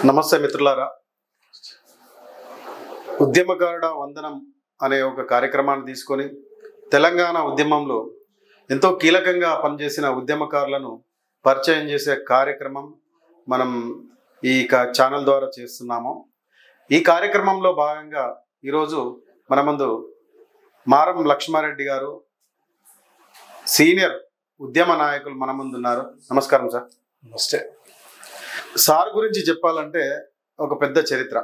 నమస్తే మిత్రులారా. ఉద్యమకారుడ వందనం అనే ఒక కార్యక్రమాన్ని తీసుకొని తెలంగాణ ఉద్యమంలో ఎంతో కీలకంగా పనిచేసిన ఉద్యమకారులను పరిచయం చేసే కార్యక్రమం మనం ఈ ఛానల్ ద్వారా చేస్తున్నాము. ఈ కార్యక్రమంలో భాగంగా ఈరోజు మన ముందు మారం లక్ష్మారెడ్డి గారు, సీనియర్ ఉద్యమ నాయకులు మన ముందు ఉన్నారు. నమస్కారం సార్. నమస్తే సార్ గురించి చెప్పాలంటే ఒక పెద్ద చరిత్ర.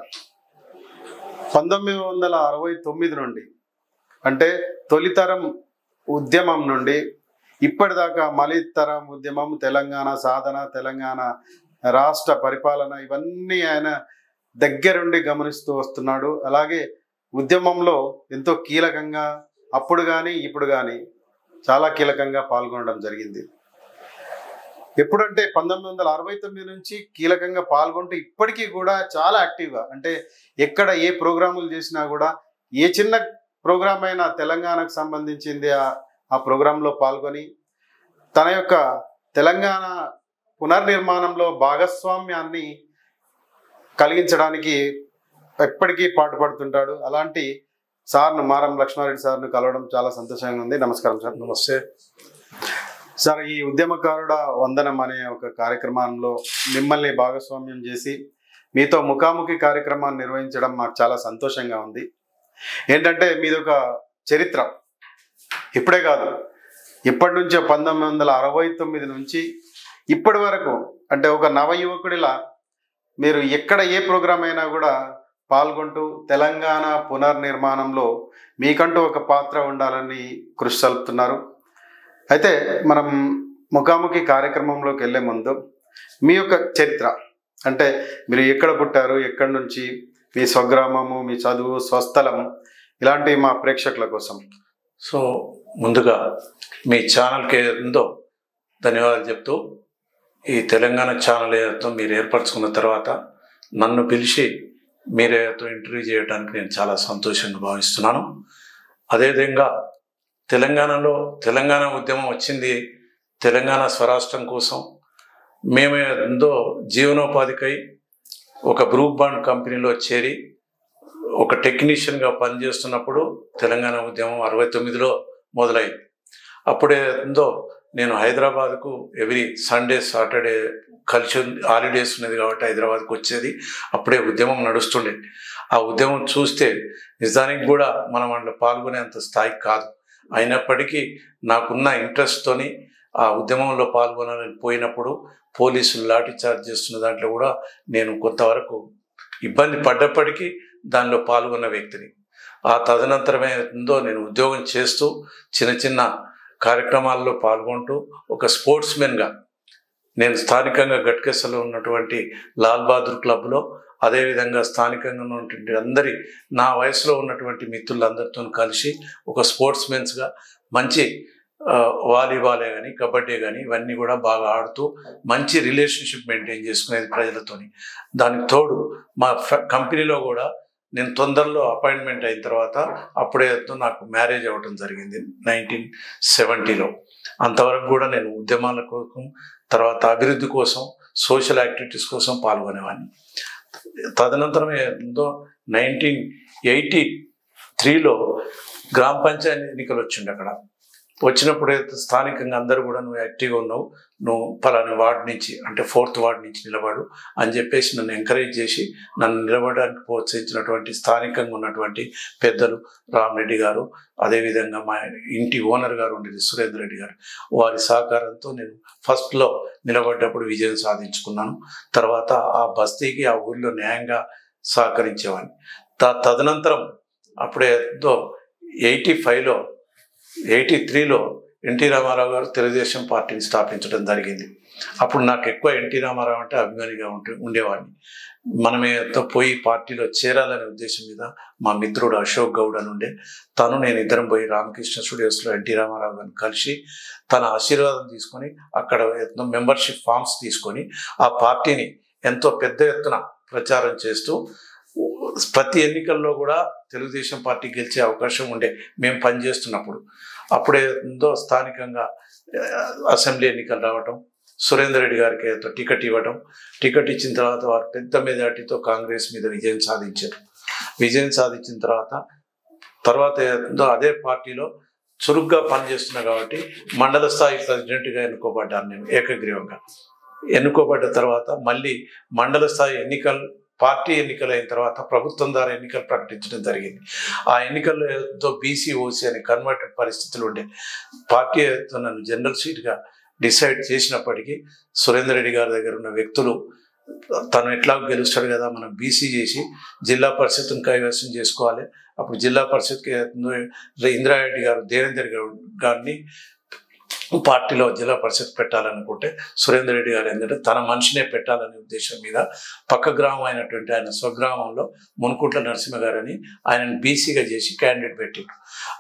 1969 నుండి అంటే తొలితరం ఉద్యమం నుండి ఇప్పటిదాకా మలితరం ఉద్యమం, తెలంగాణ సాధన, తెలంగాణ రాష్ట్ర పరిపాలన, ఇవన్నీ ఆయన దగ్గరుండి గమనిస్తూ వస్తున్నాడు. అలాగే ఉద్యమంలో ఎంతో కీలకంగా అప్పుడు కానీ ఇప్పుడు కానీ చాలా కీలకంగా పాల్గొనడం జరిగింది. ఎప్పుడంటే 1969 నుంచి కీలకంగా పాల్గొంటూ ఇప్పటికీ కూడా చాలా యాక్టివ్గా, అంటే ఎక్కడ ఏ ప్రోగ్రాములు చేసినా కూడా ఏ చిన్న ప్రోగ్రామ్ అయినా తెలంగాణకు సంబంధించింది ఆ ప్రోగ్రాంలో పాల్గొని తన యొక్క తెలంగాణ పునర్నిర్మాణంలో భాగస్వామ్యాన్ని కలిగించడానికి ఎప్పటికీ పాటుపడుతుంటాడు. అలాంటి సార్ను, మారం లక్ష్మారెడ్డి సార్ను కలవడం చాలా సంతోషంగా ఉంది. నమస్కారం సార్. నమస్తే సార్, ఈ ఉద్యమకారుడ వందనం అనే ఒక కార్యక్రమంలో మిమ్మల్ని భాగస్వామ్యం చేసి మీతో ముఖాముఖి కార్యక్రమాన్ని నిర్వహించడం మాకు చాలా సంతోషంగా ఉంది. ఏంటంటే మీది ఒక చరిత్ర. ఇప్పుడే కాదు, ఇప్పటి నుంచో 1969 నుంచి ఇప్పటి వరకు, అంటే ఒక నవయువకుడిలా మీరు ఎక్కడ ఏ ప్రోగ్రాం అయినా కూడా పాల్గొంటూ తెలంగాణ పునర్నిర్మాణంలో మీకంటూ ఒక పాత్ర ఉండాలని కృషి సలుపుతున్నారు. అయితే మనం ముఖాముఖి కార్యక్రమంలోకి వెళ్ళే ముందు మీ యొక్క చరిత్ర, అంటే మీరు ఎక్కడ పుట్టారు, ఎక్కడి నుంచి, మీ స్వగ్రామము, మీ చదువు, స్వస్థలము, ఇలాంటివి మా ప్రేక్షకుల కోసం. సో ముందుగా మీ ఛానల్కి ఏదో ధన్యవాదాలు చెప్తూ, ఈ తెలంగాణ ఛానల్ ఏదో మీరు ఏర్పరచుకున్న తర్వాత నన్ను పిలిచి మీరేతో ఇంటర్వ్యూ చేయడానికి నేను చాలా సంతోషంగా భావిస్తున్నాను. అదేవిధంగా తెలంగాణలో తెలంగాణ ఉద్యమం వచ్చింది తెలంగాణ స్వరాష్ట్రం కోసం. మేము ఎంతో జీవనోపాధికై ఒక బ్రూక్ బాండ్ కంపెనీలో చేరి ఒక టెక్నీషియన్గా పనిచేస్తున్నప్పుడు తెలంగాణ ఉద్యమం 69లో మొదలైంది. అప్పుడే ఎంతో నేను హైదరాబాద్కు ఎవ్రీ సండే సాటర్డే కలిసి హాలిడేస్ ఉన్నది కాబట్టి హైదరాబాద్కు వచ్చేది. అప్పుడే ఉద్యమం నడుస్తుండే. ఆ ఉద్యమం చూస్తే నిజానికి కూడా మనం అందులో పాల్గొనేంత స్థాయికి కాదు. అయినప్పటికీ నాకున్న ఇంట్రెస్ట్తోని ఆ ఉద్యమంలో పాల్గొనాలని పోయినప్పుడు పోలీసులు లాఠీ చార్జ్ చేస్తున్న దాంట్లో కూడా నేను కొంతవరకు ఇబ్బంది పడ్డప్పటికీ దానిలో పాల్గొన్న వ్యక్తిని. ఆ తదనంతరమే ఉందో నేను ఉద్యోగం చేస్తూ చిన్న చిన్న కార్యక్రమాల్లో పాల్గొంటూ ఒక స్పోర్ట్స్మెన్గా నేను స్థానికంగా గట్కేసలో ఉన్నటువంటి లాల్ బహదూర్ క్లబ్లో, అదేవిధంగా స్థానికంగా ఉన్నటువంటి అందరి నా వయసులో ఉన్నటువంటి మిత్రులందరితో కలిసి ఒక స్పోర్ట్స్మెన్స్గా మంచి వాలీబాలే కానీ కబడ్డీ కానీ ఇవన్నీ కూడా బాగా ఆడుతూ మంచి రిలేషన్షిప్ మెయింటైన్ చేసుకునేది ప్రజలతోని. దానికి తోడు మా కంపెనీలో కూడా నేను తొందరలో అపాయింట్మెంట్ అయిన తర్వాత అప్పుడే నాకు మ్యారేజ్ అవ్వటం జరిగింది 1970లో. అంతవరకు కూడా నేను ఉద్యమాల కోసం, తర్వాత అభివృద్ధి కోసం, సోషల్ యాక్టివిటీస్ కోసం పాల్గొనేవాడిని. తదనంతరం ఏందో 1983లో గ్రామ పంచాయతీ ఎన్నికలు వచ్చిండే. అక్కడ వచ్చినప్పుడు స్థానికంగా అందరూ కూడా నువ్వు యాక్టివ్గా ఉన్నావు, నువ్వు పలాని వార్డు నుంచి, అంటే 4th వార్డు నుంచి నిలబడు అని చెప్పేసి నన్ను ఎంకరేజ్ చేసి నన్ను నిలబడడానికి ప్రోత్సహించినటువంటి స్థానికంగా ఉన్నటువంటి పెద్దలు రామరెడ్డి గారు, అదేవిధంగా మా ఇంటి ఓనర్ గారు ఉండేది సురేందర్ రెడ్డి గారు, వారి సహకారంతో నేను ఫస్ట్లో నిలబడ్డప్పుడు విజయం సాధించుకున్నాను. తర్వాత ఆ బస్తీకి, ఆ ఊరిలో న్యాయంగా సహకరించేవాడిని. తదనంతరం అప్పుడే 83లో ఎన్టీ రామారావు గారు తెలుగుదేశం పార్టీని స్థాపించడం జరిగింది. అప్పుడు నాకు ఎక్కువ ఎన్టీ రామారావు అంటే అభిమానిగా ఉండేవాడిని. మనమే పోయి పార్టీలో చేరాలనే ఉద్దేశం మీద మా మిత్రుడు అశోక్ గౌడ్ అని ఉండే, తను నేను ఇద్దరం పోయి రామకృష్ణ స్టూడియోస్లో ఎన్టీ రామారావు గారిని కలిసి తన ఆశీర్వాదం తీసుకొని అక్కడ మెంబర్షిప్ ఫామ్స్ తీసుకొని ఆ పార్టీని ఎంతో పెద్ద ఎత్తున ప్రచారం చేస్తూ ప్రతి ఎన్నికల్లో కూడా తెలుగుదేశం పార్టీ గెలిచే అవకాశం ఉండే మేము పనిచేస్తున్నప్పుడు. అప్పుడే స్థానికంగా అసెంబ్లీ ఎన్నికలు రావటం, సురేందర్ రెడ్డి గారికి టికెట్ ఇవ్వడం, టికెట్ ఇచ్చిన తర్వాత వారు పెద్ద మెజార్టీతో కాంగ్రెస్ మీద విజయం సాధించారు. విజయం సాధించిన తర్వాత అదే పార్టీలో చురుగ్గా పనిచేస్తున్నా కాబట్టి మండల స్థాయి ప్రెసిడెంట్గా ఎన్నుకోబడ్డాను నేను ఏకగ్రీవంగా. ఎన్నుకోబడ్డ తర్వాత మళ్ళీ మండల స్థాయి పార్టీ ఎన్నికలు అయిన తర్వాత ప్రభుత్వం ద్వారా ఎన్నికలు ప్రకటించడం జరిగింది. ఆ ఎన్నికలతో బీసీ ఓసీ అని కన్వర్టెడ్ పరిస్థితులు ఉండే. పార్టీ నన్ను జనరల్ సీట్గా డిసైడ్ చేసినప్పటికీ సురేందర్ రెడ్డి గారి దగ్గర ఉన్న వ్యక్తులు తను ఎట్లా గెలుస్తాడు కదా, మనం బీసీ చేసి జిల్లా పరిషత్ను కైవసం చేసుకోవాలి. అప్పుడు జిల్లా పరిషత్కి ఇందిరారెడ్డి గారు దేవేందర్ గారిని పార్టీలో జిల్లా పరిషత్ పెట్టాలనుకుంటే సురేందర్ రెడ్డి గారు ఏంటంటే తన మనిషినే పెట్టాలనే ఉద్దేశం మీద పక్క గ్రామం అయినటువంటి ఆయన స్వగ్రామంలో మునుకుంట్ల నరసింహ గారని ఆయనను బీసీగా చేసి క్యాండిడేట్ పెట్టిండు.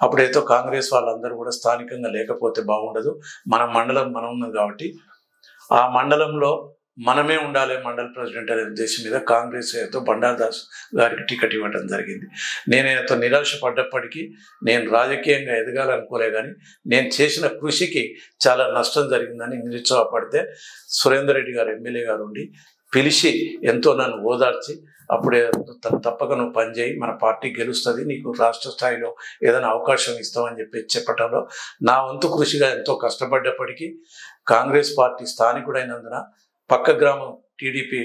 అప్పుడైతే కాంగ్రెస్ వాళ్ళందరూ కూడా స్థానికంగా లేకపోతే బాగుండదు, మన మండలం మనం ఉన్నది కాబట్టి ఆ మండలంలో మనమే ఉండాలి మండల ప్రెసిడెంట్ అనే ఉద్దేశం మీద కాంగ్రెస్ అయితే బండారుదాస్ గారికి టికెట్ ఇవ్వడం జరిగింది. నేనేతో నిరాశపడ్డప్పటికీ నేను రాజకీయంగా ఎదగాలనుకోలే, కానీ నేను చేసిన కృషికి చాలా నష్టం జరిగిందని నిరుత్సాహపడితే సురేందర్ రెడ్డి గారు ఎమ్మెల్యే గారు ఉండి పిలిచి ఎంతో నన్ను ఓదార్చి అప్పుడే తప్పక నువ్వు పనిచేయి, మన పార్టీ గెలుస్తుంది, నీకు రాష్ట్ర స్థాయిలో ఏదైనా అవకాశం ఇస్తామని చెప్పడంలో నా వంతు కృషిగా ఎంతో కష్టపడ్డప్పటికీ కాంగ్రెస్ పార్టీ స్థానికుడైనందున పక్క గ్రామం టీడీపీ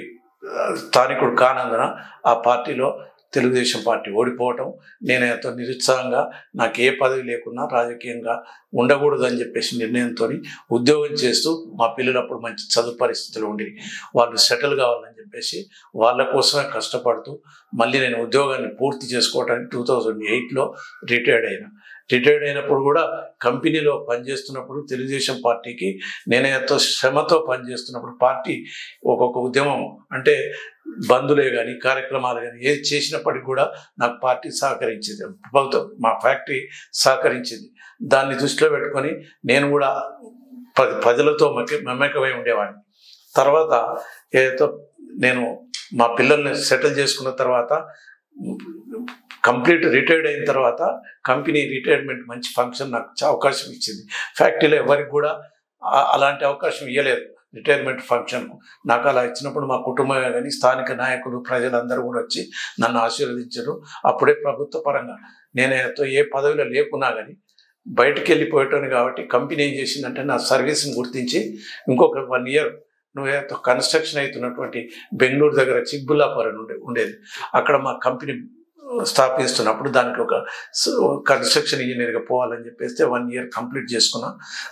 స్థానికుడు కానందున ఆ పార్టీలో తెలుగుదేశం పార్టీ ఓడిపోవటం, నేను ఎంతో నిరుత్సాహంగా నాకు ఏ పదవి లేకున్నా రాజకీయంగా ఉండకూడదని చెప్పేసి నిర్ణయంతో ఉద్యోగం చేస్తూ మా పిల్లలు అప్పుడు మంచి చదువు పరిస్థితులు ఉండి వాళ్ళు సెటిల్ కావాలని చెప్పేసి వాళ్ళ కోసమే కష్టపడుతూ మళ్ళీ నేను ఉద్యోగాన్ని పూర్తి చేసుకోవడానికి 2008లో రిటైర్డ్ అయినప్పుడు కూడా కంపెనీలో పనిచేస్తున్నప్పుడు తెలుగుదేశం పార్టీకి నేను ఎంతో శ్రమతో పనిచేస్తున్నప్పుడు పార్టీ ఒక్కొక్క ఉద్యమం అంటే బంధులే కానీ కార్యక్రమాలు కానీ ఏది చేసినప్పటికీ కూడా నాకు పార్టీ సహకరించింది, మా ఫ్యాక్టరీ సహకరించింది. దాన్ని దృష్టిలో పెట్టుకొని నేను కూడా ప్రజలతో మమేకమై ఉండేవాడిని. తర్వాత ఏదో నేను మా పిల్లల్ని సెటిల్ చేసుకున్న తర్వాత కంప్లీట్ రిటైర్డ్ అయిన తర్వాత కంపెనీ రిటైర్మెంట్ మంచి ఫంక్షన్ నాకు అవకాశం ఇచ్చింది. ఫ్యాక్టరీలో ఎవరికి కూడా అలాంటి అవకాశం ఇవ్వలేదు రిటైర్మెంట్ ఫంక్షన్కు. నాకు అలా ఇచ్చినప్పుడు మా కుటుంబమే కానీ స్థానిక నాయకులు ప్రజలందరూ కూడా వచ్చి నన్ను ఆశీర్వదించారు. అప్పుడే ప్రభుత్వ పరంగా నేనేతో ఏ పదవిలో లేకున్నా కానీ బయటకు వెళ్ళిపోయేటాను కాబట్టి కంపెనీ ఏం చేసిందంటే నా సర్వీస్ని గుర్తించి ఇంకొక 1 year నువ్వేతో కన్స్ట్రక్షన్ అవుతున్నటువంటి బెంగళూరు దగ్గర చిక్బుల్లాపురం ఉండేది, అక్కడ మా కంపెనీ స్థాపిస్తున్నప్పుడు దానికి ఒక కన్స్ట్రక్షన్ ఇంజనీర్గా పోవాలని చెప్పేస్తే 1 year కంప్లీట్ చేసుకున్నా.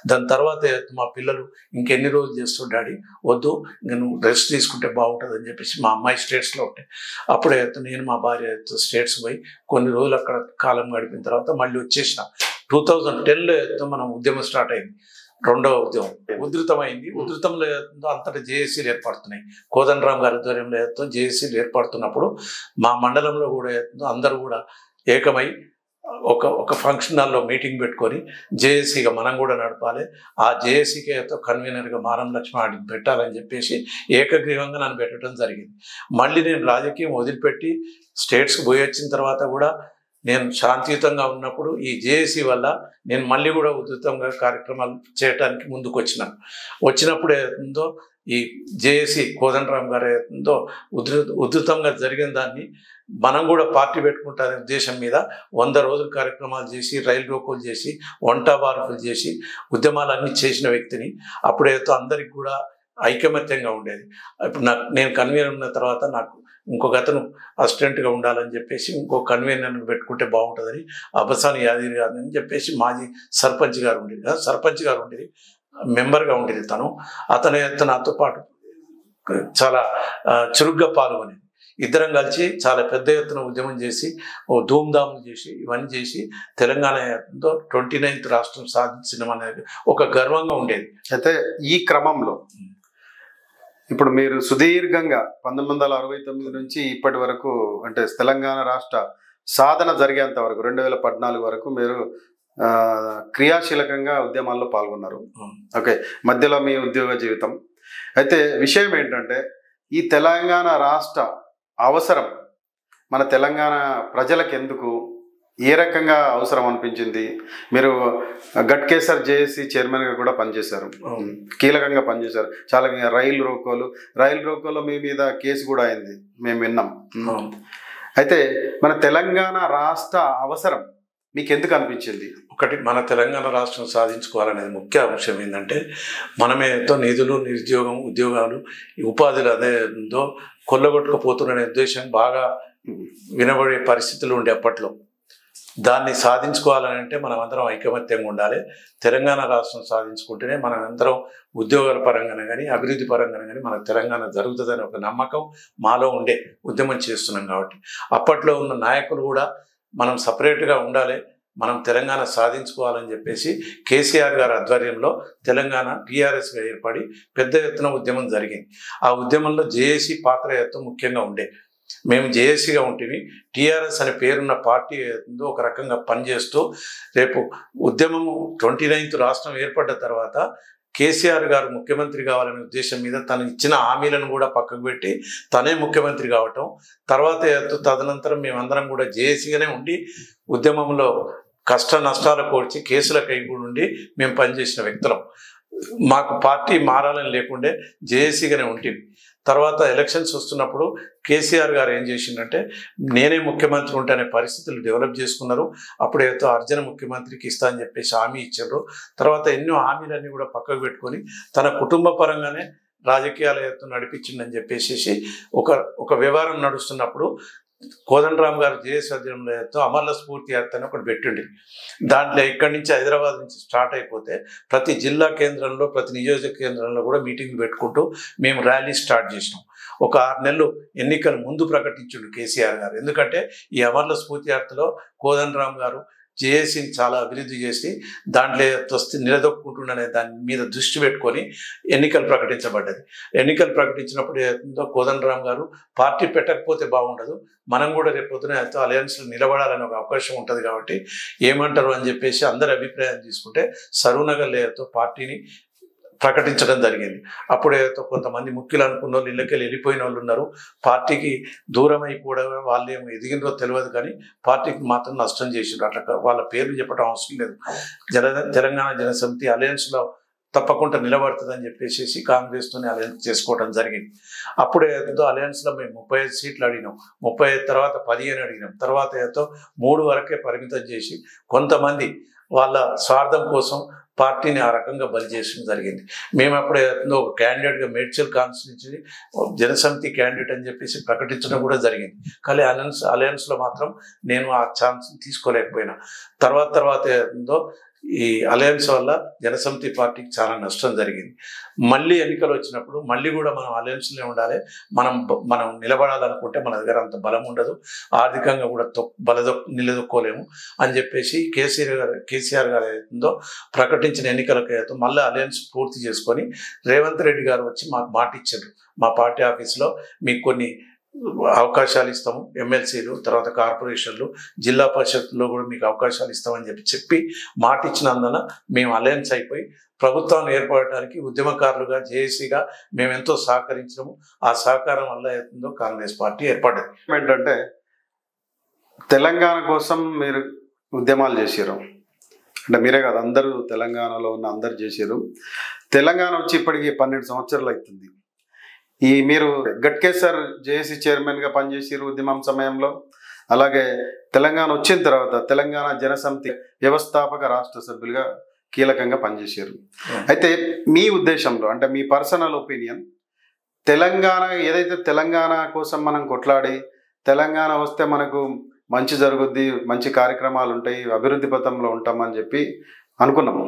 దాని తర్వాత మా పిల్లలు ఇంకెన్ని రోజులు చేస్తూ డాడీ వద్దు, ఇంకా నువ్వు రెస్ట్ తీసుకుంటే బాగుంటుంది అని చెప్పేసి మా అమ్మాయి స్టేట్స్లో ఉంటాయి. అప్పుడే నేను మా భార్య స్టేట్స్ పోయి కొన్ని రోజులు అక్కడ కాలం గడిపిన తర్వాత మళ్ళీ వచ్చేసిన. 2010లో మనం ఉద్యమం స్టార్ట్ అయింది, రెండవ ఉద్యమం ఉధృతమైంది. ఉధృతంలో అంతటా జేఏసీలు ఏర్పడుతున్నాయి. కోదండరామ్ గారి ఆధ్వర్యంలో జేఏసీలు ఏర్పడుతున్నప్పుడు మా మండలంలో కూడా అందరూ కూడా ఏకమై ఒక ఫంక్షన్ హాల్లో మీటింగ్ పెట్టుకొని జేఏసీగా మనం కూడా నడపాలి, ఆ జేఏసీకి కన్వీనర్గా మారం లక్ష్మణ్ పెట్టాలని చెప్పేసి ఏకగ్రీవంగా నన్ను పెట్టడం జరిగింది. మళ్ళీ నేను రాజకీయం వదిలిపెట్టి స్టేట్స్కి పోయి వచ్చిన తర్వాత కూడా నేను శాంతియుతంగా ఉన్నప్పుడు ఈ జేఏసీ వల్ల నేను మళ్ళీ కూడా ఉధృతంగా కార్యక్రమాలు చేయడానికి ముందుకు వచ్చినప్పుడు ఏందో ఈ జేఏసీ కోదండరామ్ గారు ఏందో ఉధృతంగా జరిగిన దాన్ని మనం కూడా పార్టీ పెట్టుకుంటారనే ఉద్దేశం మీద 100 రోజుల కార్యక్రమాలు చేసి రైలు రోకోలు చేసి వంట వార్పులు చేసి ఉద్యమాలన్నీ చేసిన వ్యక్తిని. అప్పుడేతో అందరికి కూడా ఐకమత్యంగా ఉండేది. ఇప్పుడు నేను కన్వీనర్ ఉన్న తర్వాత నాకు ఇంకొక అతను అసిస్టెంట్గా ఉండాలని చెప్పేసి ఇంకో కన్వీనర్ని పెట్టుకుంటే బాగుంటుందని అబసాని యాదగిరి గారు అని చెప్పేసి మాజీ సర్పంచ్ గారు ఉండేది, మెంబర్గా ఉండేది అతను నాతో పాటు చాలా చురుగ్గా పాల్గొనేది. ఇద్దరం కలిసి చాలా పెద్ద ఎత్తున ఉద్యమం చేసి ధూమ్ధాములు చేసి ఇవన్నీ చేసి తెలంగాణతో 29th రాష్ట్రం సాధించడం అనేది ఒక గర్వంగా ఉండేది. అయితే ఈ క్రమంలో ఇప్పుడు మీరు సుదీర్ఘంగా 1969 నుంచి ఇప్పటి వరకు అంటే తెలంగాణ రాష్ట్ర సాధన జరిగేంత వరకు 2014 వరకు మీరు క్రియాశీలకంగా ఉద్యమాల్లో పాల్గొన్నారు. ఓకే, మధ్యలో మీ ఉద్యోగ జీవితం. అయితే విషయం ఏంటంటే ఈ తెలంగాణ రాష్ట్ర అవసరం మన తెలంగాణ ప్రజలకు ఎందుకు, ఏ రకంగా అవసరం అనిపించింది? మీరు గట్కేసర్ జేఏసీ చైర్మన్గా కూడా పనిచేశారు, కీలకంగా పనిచేశారు. చాలా రైలు రోకోలో మీ మీద కేసు కూడా అయింది, మేము విన్నాం. అయితే మన తెలంగాణ రాష్ట్ర అవసరం మీకు ఎందుకు అనిపించింది? ఒకటి, మన తెలంగాణ రాష్ట్రం సాధించుకోవాలనేది ముఖ్య అంశం ఏంటంటే, మనమేతో నిధులు, నిరుద్యోగం, ఉద్యోగాలు, ఉపాధులు అదేదో కొల్లగొట్టుకుపోతున్న ఉద్దేశం బాగా వినబడే పరిస్థితులు ఉండే అప్పట్లో. దాన్ని సాధించుకోవాలంటే మనం అందరం ఐకమత్యంగా ఉండాలి. తెలంగాణ రాష్ట్రం సాధించుకుంటేనే మనం అందరం ఉద్యోగాల పరంగానే కానీ అభివృద్ధి పరంగానే కానీ మనకు తెలంగాణ జరుగుతుందని ఒక నమ్మకం మాలో ఉండే ఉద్యమం చేస్తున్నాం. కాబట్టి అప్పట్లో ఉన్న నాయకులు కూడా మనం సపరేట్గా ఉండాలి, మనం తెలంగాణ సాధించుకోవాలని చెప్పేసి కేసీఆర్ గారి ఆధ్వర్యంలో తెలంగాణ టీఆర్ఎస్గా ఏర్పడి పెద్ద ఎత్తున ఉద్యమం జరిగింది. ఆ ఉద్యమంలో జేఏసీ పాత్ర ఎంతో ముఖ్యంగా ఉండే. మేము జేఏసీగా ఉంటుంది, టీఆర్ఎస్ అనే పేరున్న పార్టీ ఒక రకంగా పనిచేస్తూ రేపు ఉద్యమము 29th రాష్ట్రం ఏర్పడ్డ తర్వాత కేసీఆర్ గారు ముఖ్యమంత్రి కావాలనే ఉద్దేశం మీద తను ఇచ్చిన హామీలను కూడా పక్కకు పెట్టి తనే ముఖ్యమంత్రి కావటం, తర్వాత తదనంతరం మేమందరం కూడా జేఏసీగానే ఉండి ఉద్యమంలో కష్ట నష్టాలు కోర్చి కేసుల కైగూడు నుండి మేము పనిచేసిన వ్యక్తులం. మాకు పార్టీ మారాలని లేకుండే జేఏసీగానే ఉంటుంది. తర్వాత ఎలక్షన్స్ వస్తున్నప్పుడు కేసీఆర్ గారు ఏం చేసిందంటే, నేనే ముఖ్యమంత్రి ఉంటే అనే పరిస్థితులు డెవలప్ చేసుకున్నారు. అప్పుడేదో అర్జున ముఖ్యమంత్రికి ఇస్తా అని చెప్పేసి హామీ ఇచ్చారు. తర్వాత ఎన్నో హామీలన్నీ కూడా పక్కకు పెట్టుకొని తన కుటుంబ పరంగానే రాజకీయాలతో నడిపించిందని చెప్పేసి ఒక వ్యవహారం నడుస్తున్నప్పుడు కోదండరామ్ గారు జేఏసీ అధ్యయనంతో అమర్ల స్ఫూర్తి యాత్ర అని ఒకటి పెట్టిండి. దాంట్లో ఇక్కడి నుంచి హైదరాబాద్ నుంచి స్టార్ట్ అయిపోతే ప్రతి జిల్లా కేంద్రంలో ప్రతి నియోజక కేంద్రంలో కూడా మీటింగ్లు పెట్టుకుంటూ మేము ర్యాలీ స్టార్ట్ చేసినాం. ఒక 6 నెలలు ఎన్నికల ముందు ప్రకటించిండు కేసీఆర్ గారు. ఎందుకంటే ఈ అమర్ల స్ఫూర్తి యాత్రలో కోదండరామ్ గారు జేఏసీని చాలా అభివృద్ధి చేసి దాంట్లో నిలదొక్కుంటుండనే దాని మీద దృష్టి పెట్టుకొని ఎన్నికలు ప్రకటించబడ్డది. ఎన్నికలు ప్రకటించినప్పుడు ఏదో కోదండరామ్ గారు పార్టీ పెట్టకపోతే బాగుండదు, మనం కూడా రేపు పొద్దున అలయన్స్లో నిలబడాలనే ఒక అవకాశం ఉంటుంది కాబట్టి ఏమంటారు అని చెప్పేసి అందరి అభిప్రాయం తీసుకుంటే సరూనగర్ లేయర్తో పార్టీని ప్రకటించడం జరిగింది. అప్పుడే కొంతమంది ముఖ్యులు అనుకున్న వాళ్ళు ఇళ్ళకెళ్ళి వెళ్ళిపోయిన వాళ్ళు ఉన్నారు. పార్టీకి దూరం అయిపోవడం, వాళ్ళు ఏమో ఎదిగినో తెలియదు కానీ పార్టీకి మాత్రం నష్టం చేసిండ్రు. అట్లా వాళ్ళ పేర్లు చెప్పడం అవసరం లేదు. తెలంగాణ జనసమితి అలయన్స్లో తప్పకుండా నిలబడుతుందని చెప్పేసి కాంగ్రెస్తోనే అలయన్స్ చేసుకోవడం జరిగింది. అప్పుడే అలయన్స్లో మేము 35 సీట్లు అడిగినాం, 35 తర్వాత 15 అడిగినాం, తర్వాత 3 వరకే పరిమితం చేసి కొంతమంది వాళ్ళ స్వార్థం కోసం పార్టీని ఆ రకంగా బలి చేయడం జరిగింది. మేము అప్పుడే ఒక క్యాండిడేట్గా మేడ్చల్ కాన్స్టిట్యూన్సీ జనసమితి క్యాండిడేట్ అని చెప్పేసి ప్రకటించడం కూడా జరిగింది. కానీ అలయన్స్లో మాత్రం నేను ఆ ఛాన్స్ తీసుకోలేకపోయినా. తర్వాత ఏందో ఈ అలయన్స్ వల్ల జనసమితి పార్టీకి చాలా నష్టం జరిగింది. మళ్ళీ ఎన్నికలు వచ్చినప్పుడు మళ్ళీ కూడా మనం అలయన్స్లో ఉండాలి, మనం నిలబడాలనుకుంటే మన దగ్గర అంత బలం ఉండదు, ఆర్థికంగా కూడా నిలదొక్కోలేము అని చెప్పేసి కేసీఆర్ గారు ఏదో ప్రకటించిన ఎన్నికలకు మళ్ళీ అలయన్స్ పూర్తి చేసుకొని రేవంత్ రెడ్డి గారు వచ్చి మాకు మాట ఇచ్చారు. మా పార్టీ ఆఫీస్లో మీకు కొన్ని అవకాశాలు ఇస్తాము, ఎమ్మెల్సీలు, తర్వాత కార్పొరేషన్లు, జిల్లా పరిషత్లో కూడా మీకు అవకాశాలు ఇస్తామని చెప్పి మాట ఇచ్చినందున మేము అలయన్స్ అయిపోయి ప్రభుత్వాన్ని ఏర్పడటానికి ఉద్యమకారులుగా జేఏసీగా మేము ఎంతో సహకరించడము. ఆ సహకారం వల్ల ఏందో కాంగ్రెస్ పార్టీ ఏర్పడ్డది. ఏంటంటే తెలంగాణ కోసం మీరు ఉద్యమాలు చేశారు అంటే మీరే కాదు, అందరూ తెలంగాణలో ఉన్న అందరు చేశారు. తెలంగాణ వచ్చి ఇప్పటికి 12 సంవత్సరాలు అవుతుంది. మీరు గట్కేసర్ జేఏసీ చైర్మన్గా పనిచేసారు ఉద్యమం సమయంలో. అలాగే తెలంగాణ వచ్చిన తర్వాత తెలంగాణ జనసమితి వ్యవస్థాపక రాష్ట్ర సభ్యులుగా కీలకంగా పనిచేశారు. అయితే మీ ఉద్దేశంలో అంటే మీ పర్సనల్ ఒపీనియన్, తెలంగాణ ఏదైతే తెలంగాణ కోసం మనం కొట్లాడి తెలంగాణ వస్తే మనకు మంచి జరుగుద్ది, మంచి కార్యక్రమాలు ఉంటాయి, అభివృద్ధి పథంలో ఉంటామని చెప్పి అనుకున్నాము.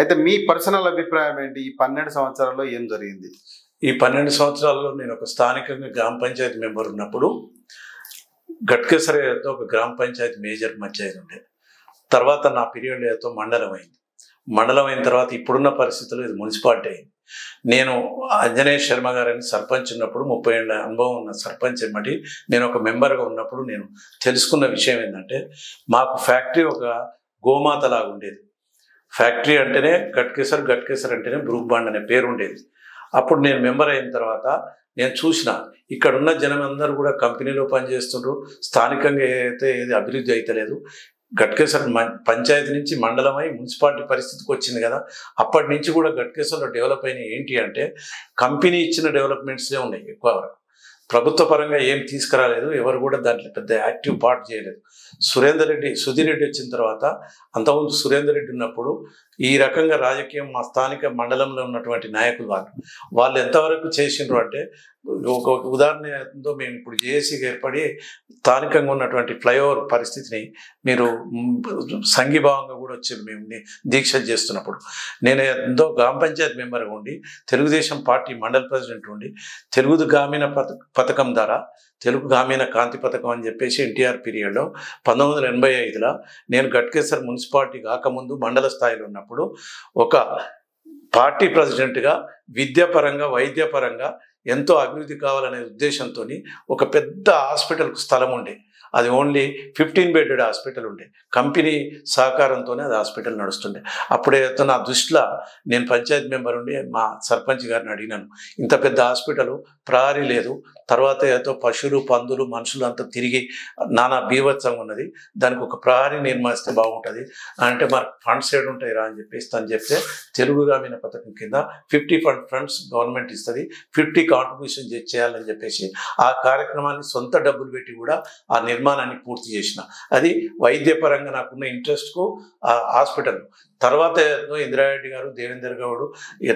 అయితే మీ పర్సనల్ అభిప్రాయం ఏంటి? ఈ 12 సంవత్సరాల్లో ఏం జరిగింది? ఈ 12 సంవత్సరాల్లో నేను ఒక స్థానికంగా గ్రామ పంచాయతీ మెంబర్ ఉన్నప్పుడు గట్కేసర్ ఒక గ్రామ పంచాయతీ మేజర్ పంచాయతీ ఉండే. తర్వాత నా పీరియడ్తో మండలం అయింది. మండలం అయిన తర్వాత ఇప్పుడున్న పరిస్థితుల్లో ఇది మున్సిపాలిటీ అయింది. నేను అంజనేయ శర్మ గారని సర్పంచ్ ఉన్నప్పుడు 30 ఏళ్ళ అనుభవం ఉన్న సర్పంచ్ ఏమిటి నేను ఒక మెంబర్గా ఉన్నప్పుడు నేను తెలుసుకున్న విషయం ఏంటంటే, మాకు ఫ్యాక్టరీ ఒక గోమాత లాగా ఉండేది. ఫ్యాక్టరీ అంటేనే గట్కేసర్ అంటేనే బ్రూక్ బాండ్ అనే పేరు ఉండేది. అప్పుడు నేను మెంబర్ అయిన తర్వాత నేను చూసిన ఇక్కడ ఉన్న జనం అందరూ కూడా కంపెనీలో పనిచేస్తుండ్రు, స్థానికంగా ఏదైతే ఏది అభివృద్ధి అయితలేదు. గట్కేసర్ పంచాయతీ నుంచి మండలమై మున్సిపాలిటీ పరిస్థితికి వచ్చింది కదా, అప్పటి నుంచి కూడా గట్కేసర్లో డెవలప్ అయినాయి. ఏంటి అంటే కంపెనీ ఇచ్చిన డెవలప్మెంట్సే ఉన్నాయి ఎక్కువ వరకు, ప్రభుత్వ పరంగా ఏం తీసుకురాలేదు, ఎవరు కూడా దాంట్లో పెద్ద యాక్టివ్ పార్ట్ చేయలేదు. సుధీర్ రెడ్డి వచ్చిన తర్వాత, అంతకుముందు సురేందర్ రెడ్డి ఉన్నప్పుడు ఈ రకంగా రాజకీయం మా స్థానిక మండలంలో ఉన్నటువంటి నాయకులు వాళ్ళు ఎంతవరకు చేసిండ్రు అంటే, ఒక ఉదాహరణతో మేము ఇప్పుడు జేఏసీగా ఏర్పడి స్థానికంగా ఉన్నటువంటి ఫ్లైఓవర్ పరిస్థితిని మీరు సంఘీభావంగా కూడా వచ్చారు. మేము దీక్ష చేస్తున్నప్పుడు నేను ఎంతో గ్రామ పంచాయతీ మెంబర్గా ఉండి, తెలుగుదేశం పార్టీ మండల ప్రెసిడెంట్ ఉండి, తెలుగు గ్రామీణ పథకం ద్వారా తెలుగు గ్రామీణ కాంతి పథకం అని చెప్పేసి ఎన్టీఆర్ పీరియడ్లో 1985లో నేను గట్కేసర్ మున్సిపాలిటీ కాకముందు మండల స్థాయిలో ఉన్నప్పుడు ఒక పార్టీ ప్రెసిడెంట్గా విద్యాపరంగా వైద్యపరంగా ఎంతో అభివృద్ధి కావాలనే ఉద్దేశంతో ఒక పెద్ద హాస్పిటల్కు స్థలం ఉండే, అది ఓన్లీ 15 బెడెడ్ హాస్పిటల్ ఉండే, కంపెనీ సహకారంతోనే అది హాస్పిటల్ నడుస్తుండే. అప్పుడే నా దృష్టిలో నేను పంచాయతీ మెంబర్ ఉండి మా సర్పంచ్ గారిని అడిగినాను, ఇంత పెద్ద హాస్పిటల్ ప్రహరీ లేదు, తర్వాత ఏదో పశువులు పందులు మనుషులు అంతా తిరిగి నానా బీభత్సంగా ఉన్నది, దానికి ఒక ప్రహరీ నిర్మిస్తే బాగుంటుంది అంటే, మరి ఫండ్స్ ఏడు ఉంటాయి రా అని చెప్పేసి తను చెప్తే, తెలుగు గ్రామీణ పథకం కింద 50 ఫండ్స్ గవర్నమెంట్ ఇస్తుంది, 50 కాంట్రిబ్యూషన్ చేయాలని చెప్పేసి ఆ కార్యక్రమాన్ని సొంత డబ్బులు పెట్టి కూడా ఆ నిర్మాణాన్ని పూర్తి చేసిన. అది వైద్యపరంగా నాకున్న ఇంట్రెస్ట్కు ఆ హాస్పిటల్. తర్వాత ఇందిరారెడ్డి గారు, దేవేందర్ గౌడ్,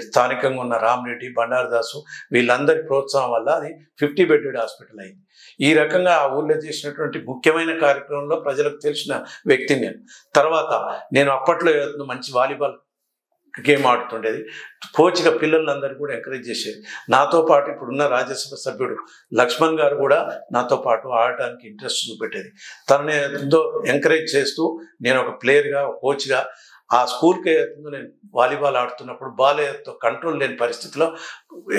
స్థానికంగా ఉన్న రామరెడ్డి, బండారదాసు వీళ్ళందరి ప్రోత్సాహం వల్ల అది 50 బెడెడ్ హాస్పిటల్ అయింది. ఈ రకంగా ఆ ఊళ్ళో చేసినటువంటి ముఖ్యమైన కార్యక్రమంలో ప్రజలకు తెలిసిన వ్యక్తిని నేను. తర్వాత నేను అప్పట్లో మంచి వాలీబాల్ గేమ్ ఆడుతుండేది, కోచ్గా పిల్లలందరూ కూడా ఎంకరేజ్ చేసేది. నాతో పాటు ఇప్పుడున్న రాజ్యసభ సభ్యుడు లక్ష్మణ్ గారు కూడా నాతో పాటు ఆడటానికి ఇంట్రెస్ట్ చూపెట్టేది. తనని ఎంతో ఎంకరేజ్ చేస్తూ నేను ఒక ప్లేయర్గా, ఒక కోచ్గా ఆ స్కూల్కి నేను వాలీబాల్ ఆడుతున్నప్పుడు బాల్ కంట్రోల్ లేని పరిస్థితిలో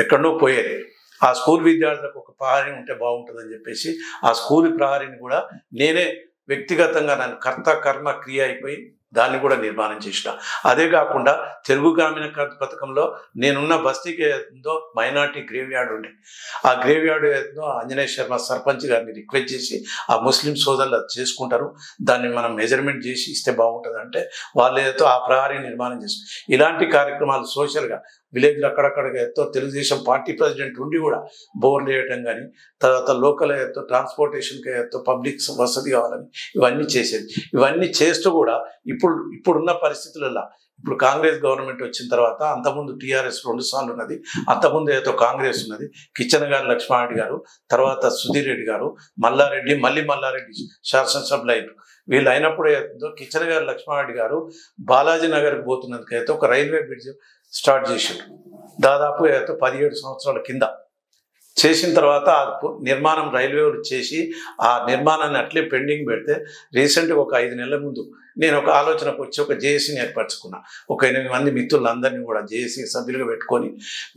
ఎక్కడో పోయేది. ఆ స్కూల్ విద్యార్థులకు ఒక ప్రహరీ ఉంటే బాగుంటుందని చెప్పేసి ఆ స్కూల్ ప్రహరీని కూడా నేనే వ్యక్తిగతంగా నన్ను కర్త కర్మ క్రియ అయిపోయి దాన్ని కూడా నిర్మాణం చేసిన. అదే కాకుండా తెలుగు గ్రామీణ పథకంలో నేనున్న బస్తీకి ఏదో మైనార్టీ గ్రేవ్ యార్డ్ ఉండే, ఆ గ్రేవ్ యార్డ్ ఏదో ఆంజనేయ శర్మ సర్పంచ్ గారిని రిక్వెస్ట్ చేసి ఆ ముస్లిం సోదరులు అది చేసుకుంటారు, దాన్ని మనం మెజర్మెంట్ చేసి ఇస్తే బాగుంటుంది అంటే వాళ్ళు ఏదో ఆ ప్రహరీ నిర్మాణం చేస్తారు. ఇలాంటి కార్యక్రమాలు సోషల్గా విలేజ్లో అక్కడక్కడ ఎంతో తెలుగుదేశం పార్టీ ప్రెసిడెంట్ ఉండి కూడా బోర్లు వేయటం కానీ, తర్వాత లోకల్ ఎంతో ట్రాన్స్పోర్టేషన్కి ఎంతో పబ్లిక్ వసతి కావాలని ఇవన్నీ చేసేది. ఇవన్నీ చేస్తూ కూడా ఇప్పుడున్న పరిస్థితులలో, ఇప్పుడు కాంగ్రెస్ గవర్నమెంట్ వచ్చిన తర్వాత, అంతకుముందు టీఆర్ఎస్ 2 సార్లు ఉన్నది, అంతకుముందు ఏదో కాంగ్రెస్ ఉన్నది, కిచెన్ గారు లక్ష్మారెడ్డి గారు, తర్వాత సుధీర్ రెడ్డి గారు, మల్లారెడ్డి, మల్లారెడ్డి శాసనసభ్యులు అయ్యారు. వీళ్ళు అయినప్పుడు కిచెన్ గారు లక్ష్మారెడ్డి గారు బాలాజీ నగర్కి పోతున్నందుకైతే ఒక రైల్వే బ్రిడ్జ్ స్టార్ట్ చేశారు. దాదాపు 17 సంవత్సరాల కింద చేసిన తర్వాత నిర్మాణం రైల్వేలు చేసి ఆ నిర్మాణాన్ని అట్లే పెండింగ్ పెడితే, రీసెంట్గా ఒక 5 నెలల ముందు నేను ఒక ఆలోచనకు వచ్చి ఒక జేఏసీని ఏర్పరచుకున్నా. ఒక 8 మంది మిత్రులందరినీ కూడా జేఏసీ సభ్యులుగా పెట్టుకొని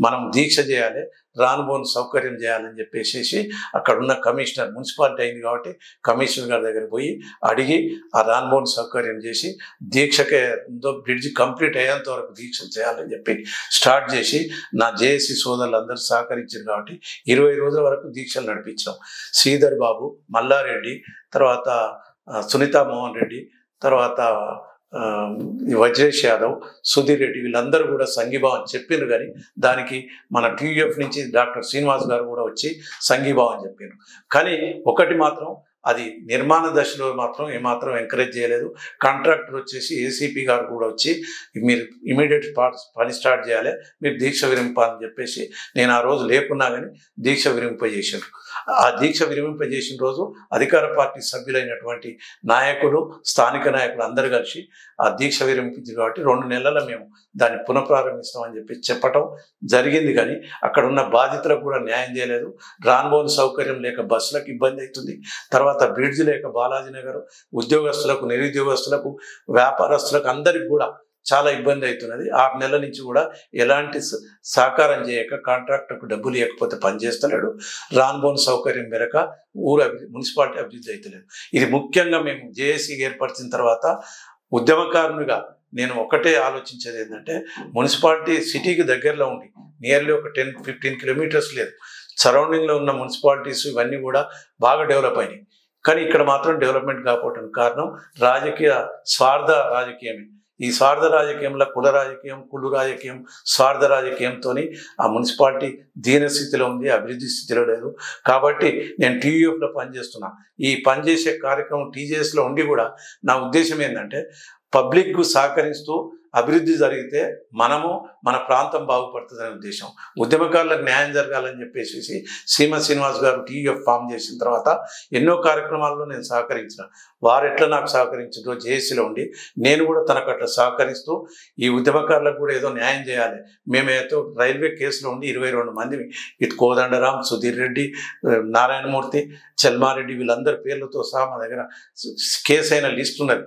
మనం దీక్ష చేయాలి, రానుబోను సౌకర్యం చేయాలని చెప్పేసి అక్కడ ఉన్న కమిషనర్, మున్సిపాలిటీ అయింది కాబట్టి కమిషనర్ గారి దగ్గర పోయి అడిగి ఆ రానుబోను సౌకర్యం చేసి దీక్షకే బ్రిడ్జ్ కంప్లీట్ అయ్యేంత వరకు దీక్ష చేయాలని చెప్పి స్టార్ట్ చేసి నా జేఏసీ సోదరులు అందరూ సహకరించారు కాబట్టి 20 రోజుల వరకు దీక్షలు నడిపించాం. శ్రీధర్ బాబు, మల్లారెడ్డి, తర్వాత సునీతా మోహన్ రెడ్డి, తర్వాత వజ్రేష్ యాదవ్, సుధీర్ రెడ్డి వీళ్ళందరూ కూడా సంఘీభావం చెప్పారు. కానీ దానికి మన టీయూఎఫ్ నుంచి డాక్టర్ శ్రీనివాస్ గారు కూడా వచ్చి సంఘీభావం చెప్పారు. కానీ ఒకటి మాత్రం, అది నిర్మాణ దశలో మాత్రం ఏమాత్రం ఎంకరేజ్ చేయలేదు. కాంట్రాక్టర్ వచ్చేసి ఏసీపీ గారు కూడా వచ్చి మీరు ఇమీడియట్ పని స్టార్ట్ చేయాలి, మీరు దీక్ష విరింపాలని చెప్పేసి నేను ఆ రోజు లేకున్నా కానీ దీక్ష విరింపజేసారు. ఆ దీక్ష విరింపజేసిన రోజు అధికార పార్టీ సభ్యులైనటువంటి నాయకులు, స్థానిక నాయకులు అందరూ కలిసి ఆ దీక్ష విరింపించారు కాబట్టి 2 నెలల మేము దాన్ని పునఃప్రారంభిస్తామని చెప్పి చెప్పటం జరిగింది. కానీ అక్కడ ఉన్న బాధితులకు కూడా న్యాయం చేయలేదు. రానుబోని సౌకర్యం లేక బస్సులకు ఇబ్బంది అవుతుంది, తర్వాత బ్రిడ్జ్ లేక బాలాజీ నగర్ ఉద్యోగస్తులకు, నిరుద్యోగస్తులకు, వ్యాపారస్తులకు అందరికి కూడా చాలా ఇబ్బంది అవుతున్నది. 6 నెలల నుంచి కూడా ఎలాంటి సహకారం చేయక, కాంట్రాక్టర్కు డబ్బులు ఇవ్వకపోతే పనిచేస్తలేడు, రానుబోని సౌకర్యం మేరక మున్సిపాలిటీ అభివృద్ధి అవుతలేదు. ఇది ముఖ్యంగా మేము జేఏసీ ఏర్పరిచిన తర్వాత ఉద్యమకారునిగా నేను ఒకటే ఆలోచించేది ఏంటంటే, మున్సిపాలిటీ సిటీకి దగ్గరలో ఉండి నియర్లీ ఒక 10-15 కిలోమీటర్స్ లేదు, సరౌండింగ్లో ఉన్న మున్సిపాలిటీస్ ఇవన్నీ కూడా బాగా డెవలప్ అయినాయి. కానీ ఇక్కడ మాత్రం డెవలప్మెంట్ కాకపోవడానికి కారణం స్వార్థ రాజకీయమే. ఈ స్వార్థ రాజకీయంలో కుల రాజకీయం, కుళ్ళు రాజకీయం, స్వార్థ రాజకీయంతో ఆ మున్సిపాలిటీ దీనస్థితిలో ఉంది, అభివృద్ధి స్థితిలో లేదు. కాబట్టి నేను టీయూఎఫ్లో పనిచేస్తున్నా. ఈ పనిచేసే కార్యక్రమం టీజేఎస్లో ఉండి కూడా నా ఉద్దేశం ఏంటంటే పబ్లిక్కు సహకరిస్తూ అభివృద్ధి జరిగితే మనము మన ప్రాంతం బాగుపడుతుందనే ఉద్దేశం. ఉద్యమకారులకు న్యాయం జరగాలని చెప్పేసి శ్రీనివాస్ గారు టీయూఎఫ్ ఫామ్ చేసిన తర్వాత ఎన్నో కార్యక్రమాల్లో నేను సహకరించిన. వారు ఎట్లా నాకు సహకరించిందో జేఏసీలో ఉండి నేను కూడా తనకు అట్లా సహకరిస్తూ ఈ ఉద్యమకారులకు కూడా ఏదో న్యాయం చేయాలి. మేమేదో రైల్వే కేసులో ఉండి 22 మంది ఇటు కోదండరాం, సుధీర్ రెడ్డి, నారాయణమూర్తి, చెల్మారెడ్డి వీళ్ళందరి పేర్లతో సహా మా దగ్గర కేసు అయిన లిస్ట్ ఉన్నది.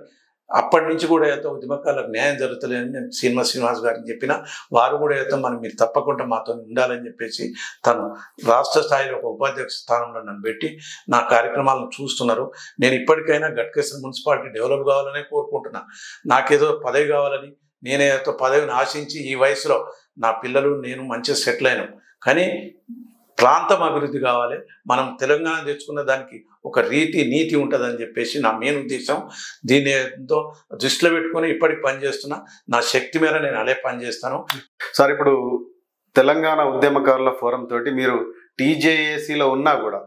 అప్పటి నుంచి కూడా ఏదో ఉద్యమకారులకు న్యాయం జరుగుతలేదని నేను శ్రీనివాస్ గారికి చెప్పిన. వారు కూడా ఏదో మీరు తప్పకుండా మాతో ఉండాలని చెప్పేసి తను రాష్ట్ర స్థాయిలో ఒక ఉపాధ్యక్ష స్థానంలో నన్ను పెట్టి నా కార్యక్రమాలను చూస్తున్నారు. నేను ఇప్పటికైనా ఘటకేశ్వర మున్సిపాలిటీ డెవలప్ కావాలనే కోరుకుంటున్నా. నాకేదో పదవి కావాలని, నేనేదో పదవిని ఆశించి ఈ వయసులో నా పిల్లలు నేను మంచిగా సెటిల్ అయినాం. కానీ ప్రాంతం అభివృద్ధి కావాలి, మనం తెలంగాణ తెచ్చుకున్న దానికి ఒక నీతి ఉంటుందని చెప్పేసి నా మెయిన్ ఉద్దేశం. దీన్ని ఎంతో దృష్టిలో పెట్టుకొని ఇప్పటికి పనిచేస్తున్నా. నా శక్తి మేర నేను అదే పనిచేస్తాను. సార్, ఇప్పుడు తెలంగాణ ఉద్యమకారుల ఫోరం తోటి మీరు టీజేఏసీలో ఉన్నా కూడా,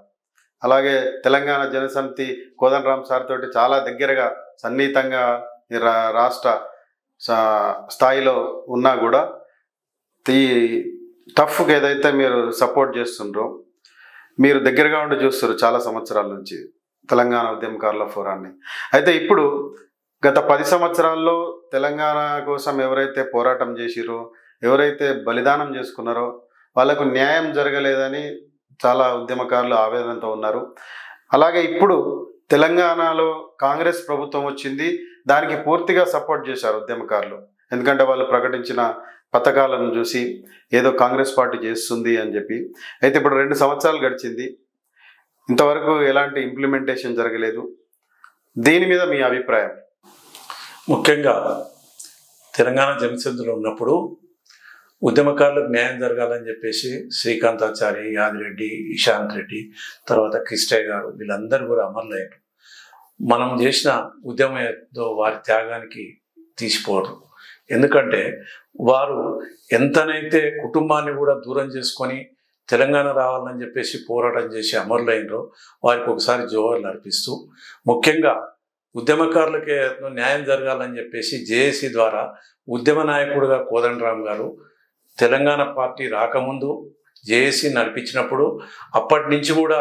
అలాగే తెలంగాణ జనసమితి కోదండరాం సార్ తోటి చాలా దగ్గరగా సన్నిహితంగా రాష్ట్ర స్థాయిలో ఉన్నా కూడా ఈ టఫ్కి ఏదైతే మీరు సపోర్ట్ చేస్తుండ్రో, మీరు దగ్గరగా ఉండి చూస్తారు చాలా సంవత్సరాల నుంచి తెలంగాణ ఉద్యమకారుల ఫోరాన్ని. అయితే ఇప్పుడు గత 10 సంవత్సరాల్లో తెలంగాణ కోసం ఎవరైతే పోరాటం చేసిరో, ఎవరైతే బలిదానం చేసుకున్నారో వాళ్ళకు న్యాయం జరగలేదని చాలా ఉద్యమకారులు ఆవేదనతో ఉన్నారు. అలాగే ఇప్పుడు తెలంగాణలో కాంగ్రెస్ ప్రభుత్వం వచ్చింది, దానికి పూర్తిగా సపోర్ట్ చేశారు ఉద్యమకారులు. ఎందుకంటే వాళ్ళు ప్రకటించిన పథకాలను చూసి ఏదో కాంగ్రెస్ పార్టీ చేస్తుంది అని చెప్పి. అయితే ఇప్పుడు 2 సంవత్సరాలు గడిచింది, ఇంతవరకు ఎలాంటి ఇంప్లిమెంటేషన్ జరగలేదు. దీని మీద మీ అభిప్రాయం? ముఖ్యంగా తెలంగాణ జనసమితిలో ఉన్నప్పుడు ఉద్యమకారులకు న్యాయం జరగాలని చెప్పేసి శ్రీకాంతాచారి, యాదిరెడ్డి, ఇషాంత్ రెడ్డి, తర్వాత కృష్ణయ్య గారు వీళ్ళందరూ కూడా అమరులయ్యారు. మనం చేసిన ఉద్యమంతో వారి త్యాగానికి తీసిపోరు. ఎందుకంటే వారు ఎంతనైతే కుటుంబాన్ని కూడా దూరం చేసుకొని తెలంగాణ రావాలని చెప్పేసి పోరాటం చేసి అమరులైనరో వారికి ఒకసారి జోహార్లు అర్పిస్తూ, ముఖ్యంగా ఉద్యమకారులకే న్యాయం జరగాలని చెప్పేసి జేఏసీ ద్వారా ఉద్యమ నాయకుడుగా కోదండరాం గారు తెలంగాణ పార్టీ రాకముందు జేఏసీ నడిపించినప్పుడు అప్పటి నుంచి కూడా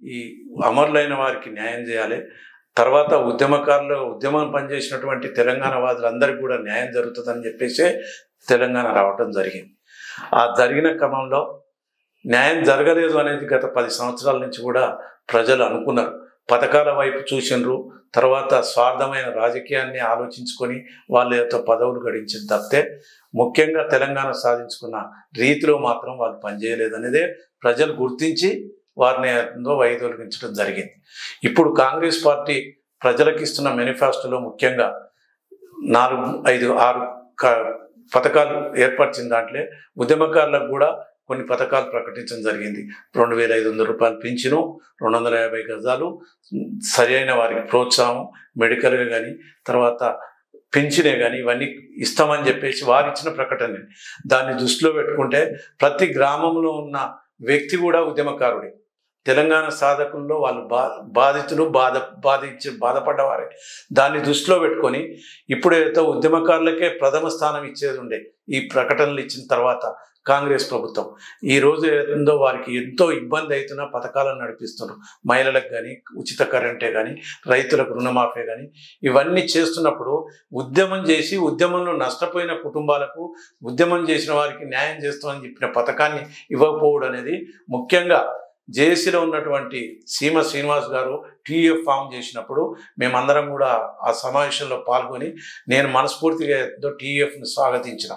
ఈ అమరులైన వారికి న్యాయం చేయాలి, తర్వాత ఉద్యమం పనిచేసినటువంటి తెలంగాణ వాదులందరికీ కూడా న్యాయం జరుగుతుందని చెప్పేసి తెలంగాణ రావటం జరిగింది. ఆ జరిగిన క్రమంలో న్యాయం జరగలేదు అనేది గత 10 సంవత్సరాల నుంచి కూడా ప్రజలు అనుకున్నారు. పథకాల వైపు చూసినారు, తర్వాత స్వార్థమైన రాజకీయాన్ని ఆలోచించుకొని వాళ్ళ యొక్క పదవులు గడించిన తప్పితే ముఖ్యంగా తెలంగాణ సాధించుకున్న రీతిలో మాత్రం వాళ్ళు పనిచేయలేదనేదే ప్రజలు గుర్తించి వారిని వైదొలిగించడం జరిగింది. ఇప్పుడు కాంగ్రెస్ పార్టీ ప్రజలకు ఇస్తున్న మేనిఫెస్టోలో ముఖ్యంగా 4, 5, 6 పథకాలు ఏర్పరిచిన దాంట్లో ఉద్యమకారులకు కూడా కొన్ని పథకాలు ప్రకటించడం జరిగింది. 2500 రూపాయలు పింఛను, 250 గజాలు, సరి అయిన వారికి ప్రోత్సాహం, మెడికల్గా కానీ తర్వాత పెంచినే కానీ ఇవన్నీ ఇస్తామని చెప్పేసి వారు ఇచ్చిన ప్రకటన. దాన్ని దృష్టిలో పెట్టుకుంటే ప్రతి గ్రామంలో ఉన్న వ్యక్తి కూడా ఉద్యమకారుడే. తెలంగాణ సాధకుల్లో వాళ్ళు బాధితులు బాధపడ్డవారే. దాన్ని దృష్టిలో పెట్టుకొని ఇప్పుడైతే ఉద్యమకారులకే ప్రథమ స్థానం ఇచ్చేది ఉండే ఈ ప్రకటనలు ఇచ్చిన తర్వాత కాంగ్రెస్ ప్రభుత్వం ఈ రోజు ఏందో వారికి ఎంతో ఇబ్బంది అవుతున్న పథకాలను నడిపిస్తున్నారు. మహిళలకు కానీ ఉచిత కరెంటే కానీ, రైతులకు రుణమాఫీ కానీ ఇవన్నీ చేస్తున్నప్పుడు ఉద్యమం చేసి ఉద్యమంలో నష్టపోయిన కుటుంబాలకు ఉద్యమం చేసిన వారికి న్యాయం చేస్తామని చెప్పిన పథకాన్ని ఇవ్వకపోవడం అనేది ముఖ్యంగా జేఏసీలో ఉన్నటువంటి శ్రీనివాస్ గారు టీయూఎఫ్ ఫామ్ చేసినప్పుడు మేమందరం కూడా ఆ సమావేశంలో పాల్గొని నేను మనస్ఫూర్తిగా టీయూఎఫ్ని స్వాగతించిన.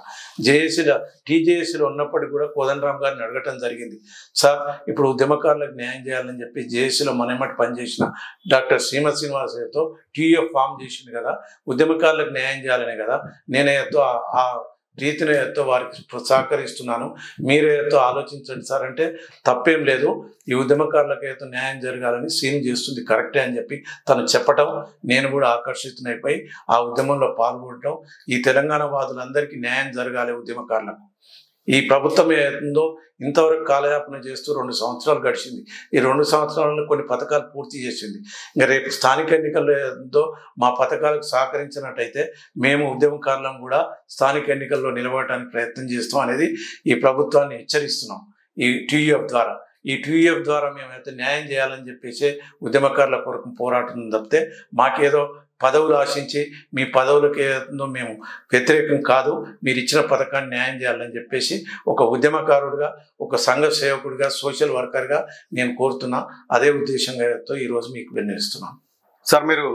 టీజేఏసీలో ఉన్నప్పటికీ కూడా కోదండరాం గారిని అడగటం జరిగింది, సార్ ఇప్పుడు ఉద్యమకారులకు న్యాయం చేయాలని చెప్పి జేఏసీలో మనమటి పనిచేసిన డాక్టర్ శ్రీనివాస్తో టీయూఎఫ్ ఫామ్ చేసింది కదా, ఉద్యమకారులకు న్యాయం చేయాలనే కదా నేనేతో ఆ రీతిని వారికి సహకరిస్తున్నాను, మీరు ఆలోచించండి సార్ అంటే తప్పేం లేదు, ఈ ఉద్యమకారులకు న్యాయం జరగాలని సీన్ చేస్తుంది కరెక్టే అని చెప్పి తను చెప్పటం, నేను కూడా ఆకర్షితునైపోయి ఆ ఉద్యమంలో పాల్గొనడం, ఈ తెలంగాణ వాదులందరికీ న్యాయం జరగాలి ఉద్యమకారులకు. ఈ ప్రభుత్వం ఏదో ఇంతవరకు కాలయాపన చేస్తూ 2 సంవత్సరాలు గడిచింది. ఈ 2 సంవత్సరాలలో కొన్ని పథకాలు పూర్తి చేసింది. ఇంకా రేపు స్థానిక ఎన్నికల్లో ఏదో మా పథకాలకు సహకరించినట్టయితే మేము ఉద్యమకారులను కూడా స్థానిక ఎన్నికల్లో నిలబడటానికి ప్రయత్నం చేస్తాం అనేది ఈ ప్రభుత్వాన్ని హెచ్చరిస్తున్నాం ఈ TUF ద్వారా. ఈ TUF ద్వారా మేమైతే న్యాయం చేయాలని చెప్పేసి ఉద్యమకారుల కొరకు పోరాటం తప్పితే మాకేదో పదవులు ఆశించి మీ పదవులకు ఏదో మేము వ్యతిరేకం కాదు, మీరు ఇచ్చిన పథకాన్ని న్యాయం చేయాలని చెప్పేసి ఒక ఉద్యమకారుడిగా, ఒక సంఘ సేవకుడిగా, సోషల్ వర్కర్గా నేను కోరుతున్నా. అదే ఉద్దేశంగా ఈరోజు మీకు విన్నవిస్తున్నాను. సార్, మీరు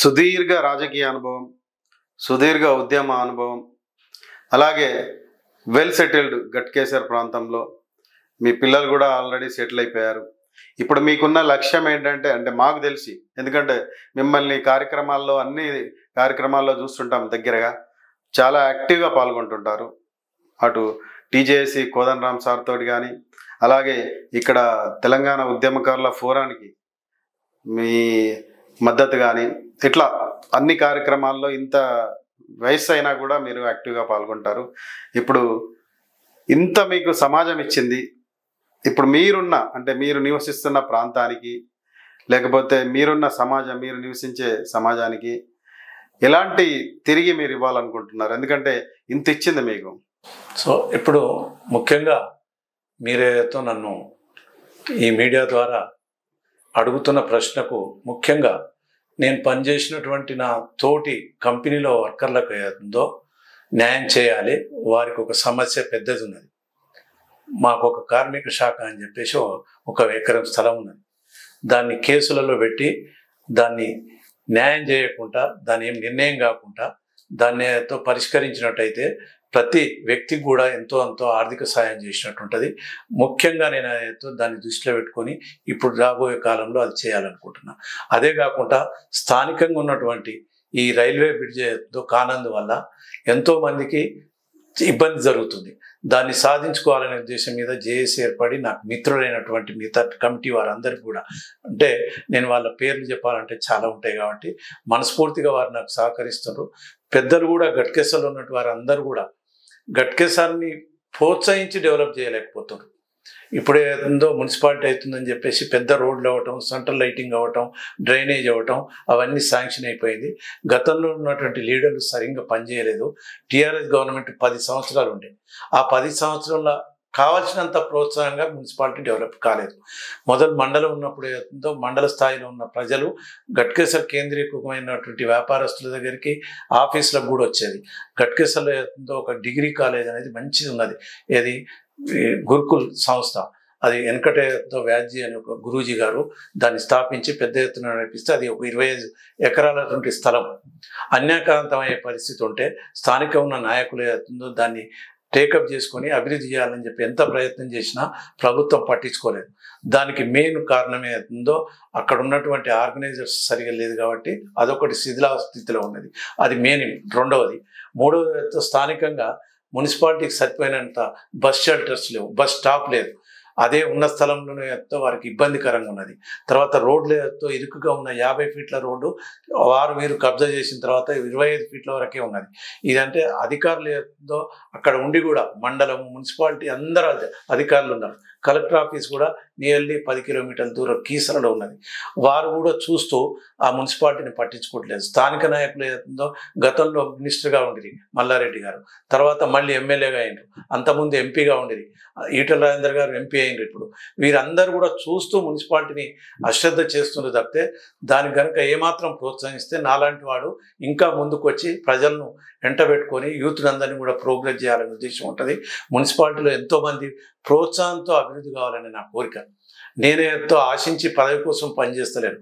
సుదీర్ఘ రాజకీయ అనుభవం, సుదీర్ఘ ఉద్యమ అనుభవం, అలాగే వెల్ సెటిల్డ్ గట్కేసర్ ప్రాంతంలో మీ పిల్లలు కూడా ఆల్రెడీ సెటిల్ అయిపోయారు. ఇప్పుడు మీకున్న లక్ష్యం ఏంటంటే, అంటే మాకు తెలిసి, ఎందుకంటే మిమ్మల్ని కార్యక్రమాల్లో అన్ని కార్యక్రమాల్లో చూస్తుంటాం, దగ్గరగా చాలా యాక్టివ్గా పాల్గొంటుంటారు. అటు TJC కోదండరామ్ సార్ తోటి కానీ, అలాగే ఇక్కడ తెలంగాణ ఉద్యమకారుల ఫోరానికి మీ మద్దతు కానీ, ఇట్లా అన్ని కార్యక్రమాల్లో ఇంత వయసు అయినా కూడా మీరు యాక్టివ్గా పాల్గొంటారు. ఇప్పుడు ఇంత మీకు సమాజం ఇచ్చింది, ఇప్పుడు మీరున్న, అంటే మీరు నివసిస్తున్న ప్రాంతానికి, లేకపోతే మీరున్న సమాజం, మీరు నివసించే సమాజానికి ఎలాంటి తిరిగి మీరు ఇవ్వాలనుకుంటున్నారు? ఎందుకంటే ఇంత ఇచ్చింది మీకు. సో ఇప్పుడు ముఖ్యంగా మీరేతో నన్ను ఈ మీడియా ద్వారా అడుగుతున్న ప్రశ్నకు ముఖ్యంగా నేను పనిచేసినటువంటి నా తోటి కంపెనీలో వర్కర్లకు ఏదో న్యాయం చేయాలి. వారికి ఒక సమస్య పెద్దది ఉన్నది. మాకు ఒక కార్మిక శాఖ అని చెప్పేసి 1 ఎకరం స్థలం ఉన్నది. దాన్ని కేసులలో పెట్టి దాన్ని న్యాయం చేయకుండా, దాన్ని ఏం నిర్ణయం కాకుండా దాన్ని పరిష్కరించినట్టయితే ప్రతి వ్యక్తికి కూడా ఎంతో ఆర్థిక సాయం చేసినట్టు ఉంటుంది. ముఖ్యంగా నేను దాన్ని దృష్టిలో పెట్టుకొని ఇప్పుడు రాబోయే కాలంలో అది చేయాలనుకుంటున్నాను. అదే కాకుండా స్థానికంగా ఉన్నటువంటి ఈ రైల్వే బ్రిడ్జ్ కానందువల్ల ఎంతోమందికి ఇబ్బంది జరుగుతుంది. దాన్ని సాధించుకోవాలనే ఉద్దేశం మీద జేఏసీ ఏర్పడి నాకు మిత్రులైనటువంటి మిగతా కమిటీ వారందరికీ కూడా, అంటే నేను వాళ్ళ పేర్లు చెప్పాలంటే చాలా ఉంటాయి కాబట్టి మనస్ఫూర్తిగా వారు నాకు సహకరిస్తారు. పెద్దలు కూడా గట్కేసర్లో ఉన్నట్టు వారందరూ కూడా గట్కేసర్ని ప్రోత్సహించి డెవలప్ చేయలేకపోతారు. ఇప్పుడు ఏదో మున్సిపాలిటీ అవుతుందని చెప్పేసి పెద్ద రోడ్లు అవ్వటం, సెంట్రల్ లైటింగ్ అవ్వటం, డ్రైనేజ్ అవ్వటం అవన్నీ శాంక్షన్ అయిపోయింది. గతంలో ఉన్నటువంటి లీడర్లు సరిగ్గా పనిచేయలేదు. టీఆర్ఎస్ గవర్నమెంట్ 10 సంవత్సరాలు ఉండే, ఆ 10 సంవత్సరాల కావాల్సినంత ప్రోత్సాహంగా మున్సిపాలిటీ డెవలప్ కాలేదు. మొదలు మండలం ఉన్నప్పుడు ఏదో మండల స్థాయిలో ఉన్న ప్రజలు గట్కేసర్ కేంద్రీకృతమైనటువంటి వ్యాపారస్తుల దగ్గరికి, ఆఫీసులకు కూడా వచ్చేది. గట్కేసర్లో ఏదో ఒక డిగ్రీ కాలేజ్ అనేది మంచిది ఉన్నది, ఏది గురుకుల్ సంస్థ, అది వెంకటేతో వ్యాజ్జీ అని ఒక గురూజీ గారు దాన్ని స్థాపించి పెద్ద ఎత్తున నడిపిస్తే అది ఒక 25 ఎకరాలటువంటి స్థలం. అన్యాక్రాంతమయ్యే పరిస్థితి ఉంటే స్థానిక ఉన్న నాయకులు ఏదో దాన్ని టేకప్ చేసుకొని అభివృద్ధి చేయాలని చెప్పి ఎంత ప్రయత్నం చేసినా ప్రభుత్వం పట్టించుకోలేదు. దానికి మెయిన్ కారణం ఏదో అక్కడ ఉన్నటువంటి ఆర్గనైజర్స్ సరిగా లేదు కాబట్టి అదొకటి శిథిలాస్థితిలో ఉన్నది. అది మెయిన్. రెండవది. మూడవది, స్థానికంగా మున్సిపాలిటీకి సరిపోయినంత బస్ షెల్టర్స్ లేవు, బస్ స్టాప్ లేదు. అదే ఉన్న స్థలంలోనే వారికి ఇబ్బందికరంగా ఉన్నది. తర్వాత రోడ్లతో ఇరుకుగా ఉన్న 50 ఫీట్ల రోడ్డు వారు మీరు కబ్జా చేసిన తర్వాత 25 ఫీట్ల వరకే ఉన్నది. ఇదంటే అధికారులు ఏదో అక్కడ ఉండి కూడా మండలం, మున్సిపాలిటీ అందరూ అధికారులు ఉన్నారు. కలెక్టర్ ఆఫీస్ కూడా నియర్లీ 10 కిలోమీటర్ల దూరం కీసరలో ఉన్నది. వారు కూడా చూస్తూ ఆ మున్సిపాలిటీని పట్టించుకోవట్లేదు. స్థానిక నాయకులు ఏదో గతంలో మినిస్టర్గా ఉండిరి మల్లారెడ్డి గారు, తర్వాత మళ్ళీ ఎమ్మెల్యేగా అయినరు, అంతకుముందు ఎంపీగా ఉండిరి ఈటల రాజేందర్ గారు ఎంపీ అయినరు. ఇప్పుడు వీరందరూ కూడా చూస్తూ మున్సిపాలిటీని అశ్రద్ధ చేస్తున్నారు తప్పితే దానికి కనుక ఏమాత్రం ప్రోత్సహిస్తే నాలాంటి వాడు ఇంకా ముందుకు వచ్చి ప్రజలను వెంటబెట్టుకొని యూత్ని అందరినీ కూడా ప్రోగ్రెస్ చేయాలనే ఉద్దేశం ఉంటుంది. మున్సిపాలిటీలో ఎంతోమంది ప్రోత్సాహంతో అభివృద్ధి కావాలని నా కోరిక. నేనే ఎంతో ఆశించి పదవి కోసం పనిచేస్తలేను,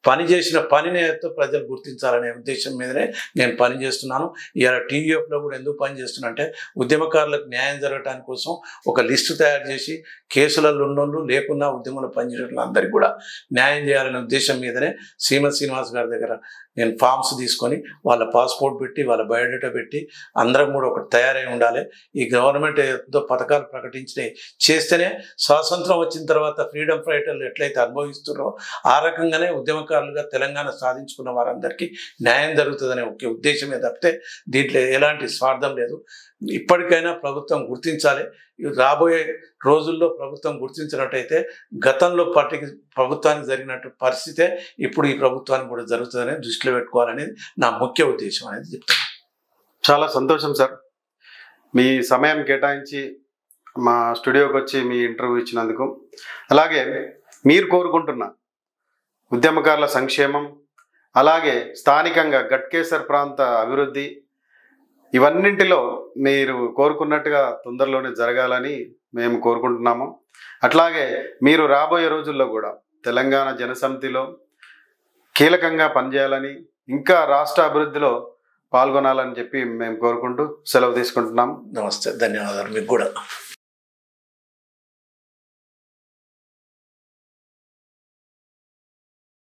పని చేసిన పనిని ఎంతో ప్రజలు గుర్తించాలనే ఉద్దేశం మీదనే నేను పనిచేస్తున్నాను. ఇలా TUFలో కూడా ఎందుకు పనిచేస్తున్నా అంటే ఉద్యమకారులకు న్యాయం జరగడానికి కోసం ఒక లిస్టు తయారు చేసి కేసులలో ఉన్నోళ్ళు లేకున్నా ఉద్యమంలో పనిచేయడం అందరికీ కూడా న్యాయం చేయాలనే ఉద్దేశం మీదనే శ్రీనివాస్ గారి దగ్గర నేను ఫామ్స్ తీసుకొని వాళ్ళ పాస్పోర్ట్ పెట్టి వాళ్ళ బయోడేటా పెట్టి అందరం కూడా ఒకటి తయారై ఉండాలి. ఈ గవర్నమెంట్ ఏదో పథకాలు ప్రకటించినాయి చేస్తేనే స్వాతంత్రం వచ్చిన తర్వాత ఫ్రీడమ్ ఫైటర్లు ఎట్లయితే అనుభవిస్తున్నారో ఆ రకంగానే ఉద్యమకారులుగా తెలంగాణ సాధించుకున్న వారందరికీ న్యాయం జరుగుతుందనే ఒక ఉద్దేశమే తప్పితే దీంట్లో ఎలాంటి స్వార్థం లేదు. ఇప్పటికైనా ప్రభుత్వం గుర్తించాలి. రాబోయే రోజుల్లో ప్రభుత్వం గుర్తించినట్టయితే గతంలో ప్రభుత్వానికి జరిగినట్టు పరిస్థితే ఇప్పుడు ఈ ప్రభుత్వానికి కూడా జరుగుతుందని దృష్టిలో పెట్టుకోవాలనేది నా ముఖ్య ఉద్దేశం అనేది చెప్తాను. చాలా సంతోషం సార్, మీ సమయం కేటాయించి మా స్టూడియోకి వచ్చి మీ ఇంటర్వ్యూ ఇచ్చినందుకు. అలాగే మీరు కోరుకుంటున్న ఉద్యమకారుల సంక్షేమం, అలాగే స్థానికంగా గట్కేసర్ ప్రాంత అభివృద్ధి, ఇవన్నింటిలో మీరు కోరుకున్నట్టుగా తొందరలోనే జరగాలని మేము కోరుకుంటున్నాము. అట్లాగే మీరు రాబోయే రోజుల్లో కూడా తెలంగాణ జనసమితిలో కీలకంగా పనిచేయాలని, ఇంకా రాష్ట్ర అభివృద్ధిలో పాల్గొనాలని చెప్పి మేము కోరుకుంటూ సెలవు తీసుకుంటున్నాం. నమస్తే, ధన్యవాదాలు మీకు కూడా.